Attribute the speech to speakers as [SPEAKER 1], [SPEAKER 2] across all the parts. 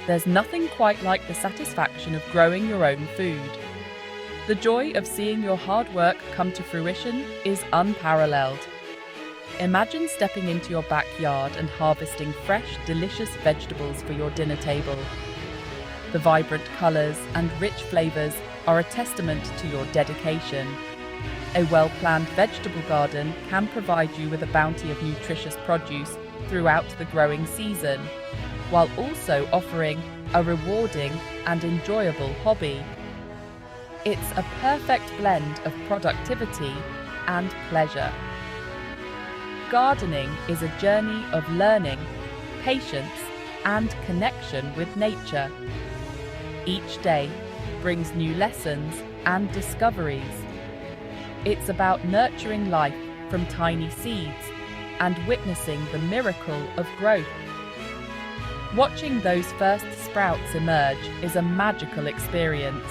[SPEAKER 1] There's nothing quite like the satisfaction of growing your own food. The joy of seeing your hard work come to fruition is unparalleled. Imagine stepping into your backyard and harvesting fresh, delicious vegetables for your dinner table. The vibrant colors and rich flavors are a testament to your dedication. A well-planned vegetable garden can provide you with a bounty of nutritious produce throughout the growing season, while also offering a rewarding and enjoyable hobby. It's a perfect blend of productivity and pleasure. Gardening is a journey of learning, patience, and connection with nature. Each day brings new lessons and discoveries. It's about nurturing life from tiny seeds and witnessing the miracle of growth. Watching those first sprouts emerge is a magical experience.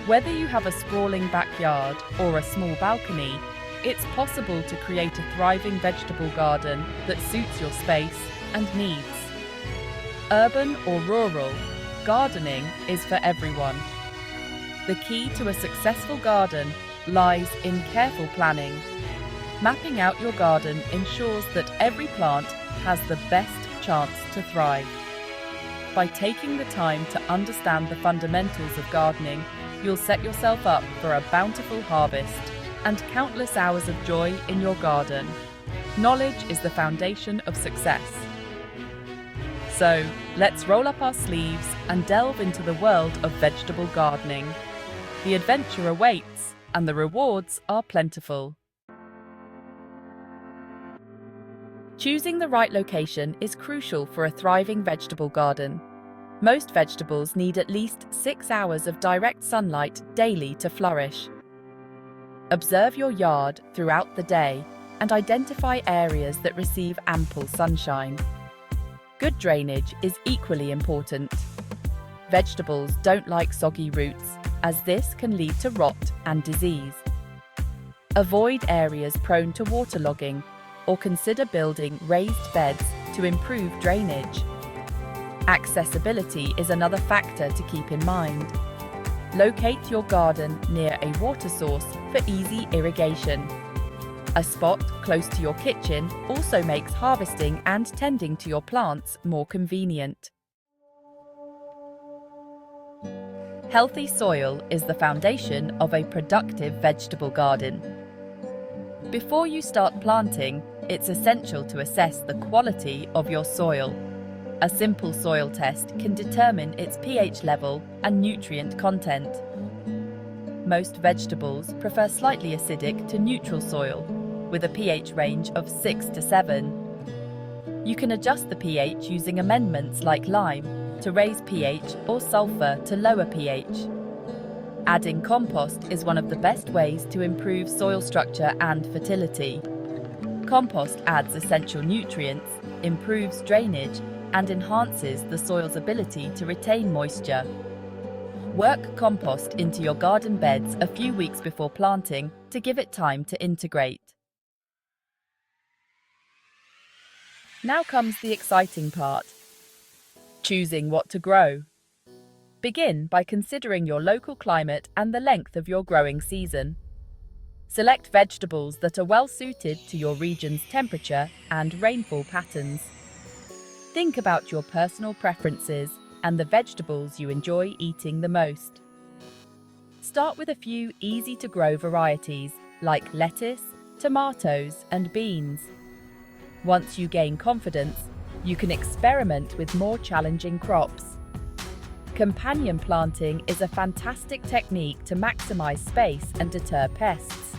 [SPEAKER 1] Whether you have a sprawling backyard or a small balcony, it's possible to create a thriving vegetable garden that suits your space and needs. Urban or rural, gardening is for everyone. The key to a successful garden lies in careful planning. Mapping out your garden ensures that every plant has the best chance to thrive. By taking the time to understand the fundamentals of gardening, you'll set yourself up for a bountiful harvest and countless hours of joy in your garden. Knowledge is the foundation of success. So, let's roll up our sleeves and delve into the world of vegetable gardening. The adventure awaits, and the rewards are plentiful. Choosing the right location is crucial for a thriving vegetable garden. Most vegetables need at least 6 hours of direct sunlight daily to flourish. Observe your yard throughout the day and identify areas that receive ample sunshine. Good drainage is equally important. Vegetables don't like soggy roots, as this can lead to rot and disease. Avoid areas prone to waterlogging, or consider building raised beds to improve drainage. Accessibility is another factor to keep in mind. Locate your garden near a water source for easy irrigation. A spot close to your kitchen also makes harvesting and tending to your plants more convenient. Healthy soil is the foundation of a productive vegetable garden. Before you start planting, it's essential to assess the quality of your soil. A simple soil test can determine its pH level and nutrient content. Most vegetables prefer slightly acidic to neutral soil, with a pH range of 6 to 7. You can adjust the pH using amendments like lime to raise pH or sulfur to lower pH. Adding compost is one of the best ways to improve soil structure and fertility. Compost adds essential nutrients, improves drainage, and enhances the soil's ability to retain moisture. Work compost into your garden beds a few weeks before planting to give it time to integrate. Now comes the exciting part: choosing what to grow. Begin by considering your local climate and the length of your growing season. Select vegetables that are well suited to your region's temperature and rainfall patterns. Think about your personal preferences and the vegetables you enjoy eating the most. Start with a few easy-to-grow varieties like lettuce, tomatoes, and beans. Once you gain confidence, you can experiment with more challenging crops. Companion planting is a fantastic technique to maximize space and deter pests.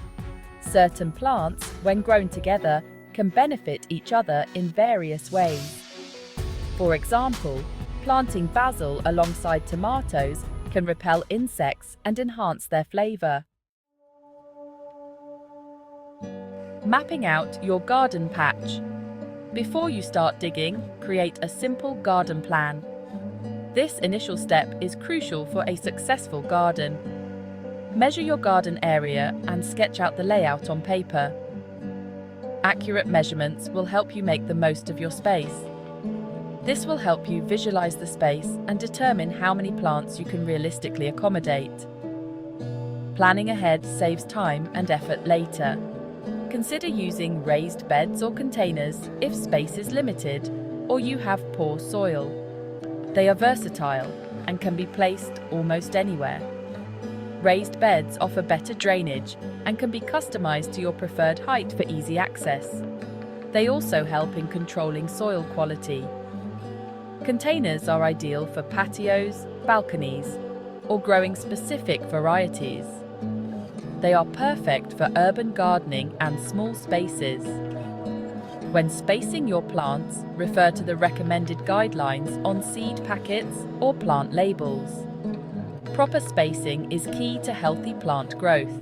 [SPEAKER 1] Certain plants, when grown together, can benefit each other in various ways. For example, planting basil alongside tomatoes can repel insects and enhance their flavor. Mapping out your garden patch. Before you start digging, create a simple garden plan. This initial step is crucial for a successful garden. Measure your garden area and sketch out the layout on paper. Accurate measurements will help you make the most of your space. This will help you visualize the space and determine how many plants you can realistically accommodate. Planning ahead saves time and effort later. Consider using raised beds or containers if space is limited or you have poor soil. They are versatile and can be placed almost anywhere. Raised beds offer better drainage and can be customized to your preferred height for easy access. They also help in controlling soil quality. Containers are ideal for patios, balconies, or growing specific varieties. They are perfect for urban gardening and small spaces. When spacing your plants, refer to the recommended guidelines on seed packets or plant labels. Proper spacing is key to healthy plant growth.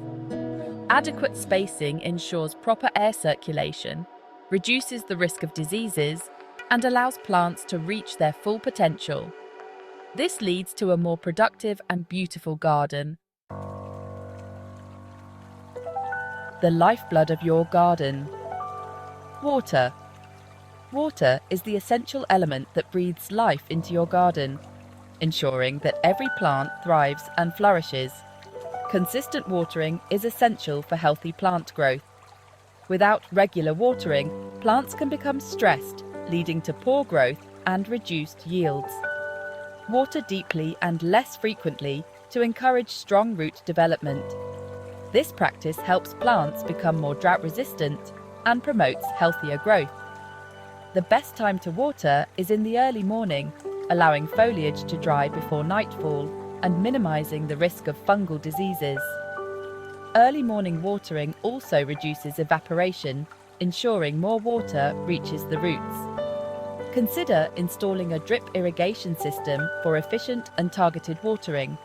[SPEAKER 1] Adequate spacing ensures proper air circulation, reduces the risk of diseases, and allows plants to reach their full potential. This leads to a more productive and beautiful garden. The lifeblood of your garden. Water. Water is the essential element that breathes life into your garden, ensuring that every plant thrives and flourishes. Consistent watering is essential for healthy plant growth. Without regular watering, plants can become stressed, leading to poor growth and reduced yields. Water deeply and less frequently to encourage strong root development. This practice helps plants become more drought-resistant and promotes healthier growth. The best time to water is in the early morning, allowing foliage to dry before nightfall and minimizing the risk of fungal diseases. Early morning watering also reduces evaporation, ensuring more water reaches the roots. Consider installing a drip irrigation system for efficient and targeted watering.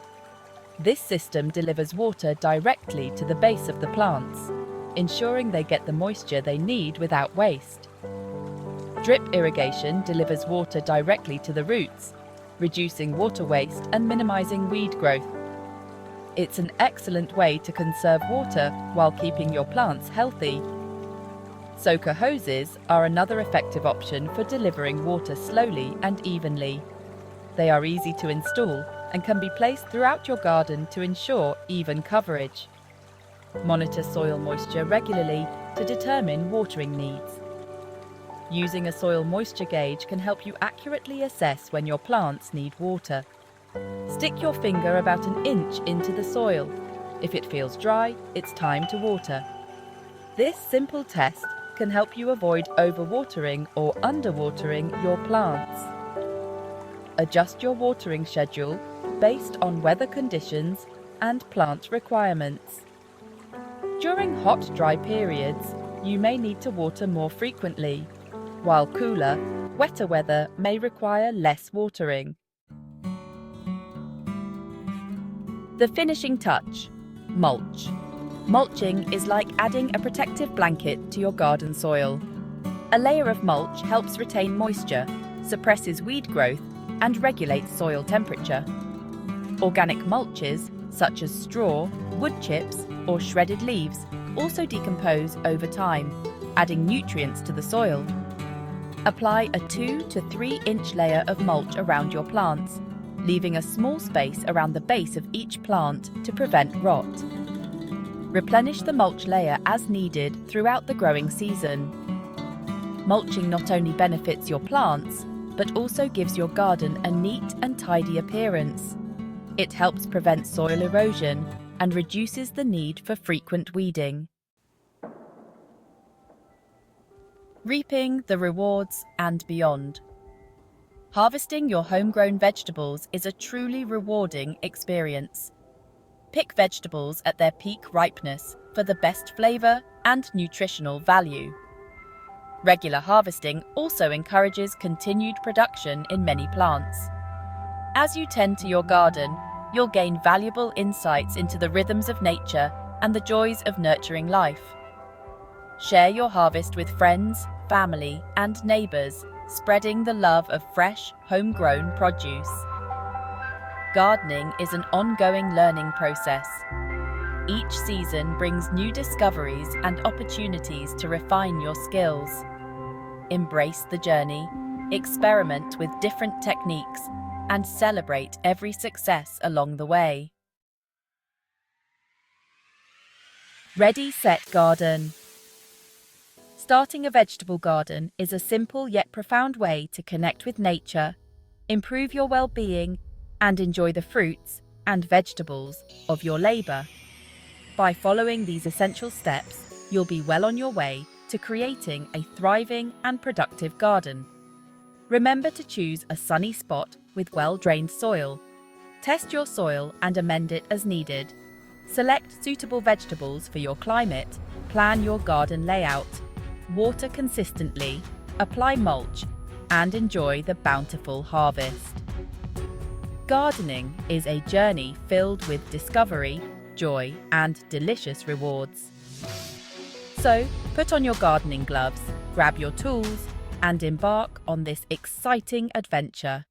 [SPEAKER 1] This system delivers water directly to the base of the plants, ensuring they get the moisture they need without waste. Drip irrigation delivers water directly to the roots, reducing water waste and minimizing weed growth. It's an excellent way to conserve water while keeping your plants healthy. Soaker hoses are another effective option for delivering water slowly and evenly. They are easy to install and can be placed throughout your garden to ensure even coverage. Monitor soil moisture regularly to determine watering needs. Using a soil moisture gauge can help you accurately assess when your plants need water. Stick your finger about an inch into the soil. If it feels dry, it's time to water. This simple test can help you avoid overwatering or underwatering your plants. Adjust your watering schedule based on weather conditions and plant requirements. During hot, dry periods, you may need to water more frequently, while cooler, wetter weather may require less watering. The finishing touch, mulch. Mulching is like adding a protective blanket to your garden soil. A layer of mulch helps retain moisture, suppresses weed growth, and regulates soil temperature. Organic mulches, such as straw, wood chips, or shredded leaves, also decompose over time, adding nutrients to the soil. Apply a 2 to 3 inch layer of mulch around your plants, leaving a small space around the base of each plant to prevent rot. Replenish the mulch layer as needed throughout the growing season. Mulching not only benefits your plants, but also gives your garden a neat and tidy appearance. It helps prevent soil erosion and reduces the need for frequent weeding. Reaping the rewards and beyond. Harvesting your homegrown vegetables is a truly rewarding experience. Pick vegetables at their peak ripeness for the best flavor and nutritional value. Regular harvesting also encourages continued production in many plants. As you tend to your garden, you'll gain valuable insights into the rhythms of nature and the joys of nurturing life. Share your harvest with friends, family, and neighbors, spreading the love of fresh, homegrown produce. Gardening is an ongoing learning process. Each season brings new discoveries and opportunities to refine your skills. Embrace the journey, Experiment with different techniques and celebrate every success along the way. Ready, set, garden. Starting a vegetable garden is a simple yet profound way to connect with nature, improve your well-being, and enjoy the fruits and vegetables of your labor. By following these essential steps, you'll be well on your way to creating a thriving and productive garden. Remember to choose a sunny spot with well-drained soil. Test your soil and amend it as needed. Select suitable vegetables for your climate, plan your garden layout, water consistently, apply mulch, and enjoy the bountiful harvest. Gardening is a journey filled with discovery, joy, and delicious rewards. So, put on your gardening gloves, grab your tools, and embark on this exciting adventure.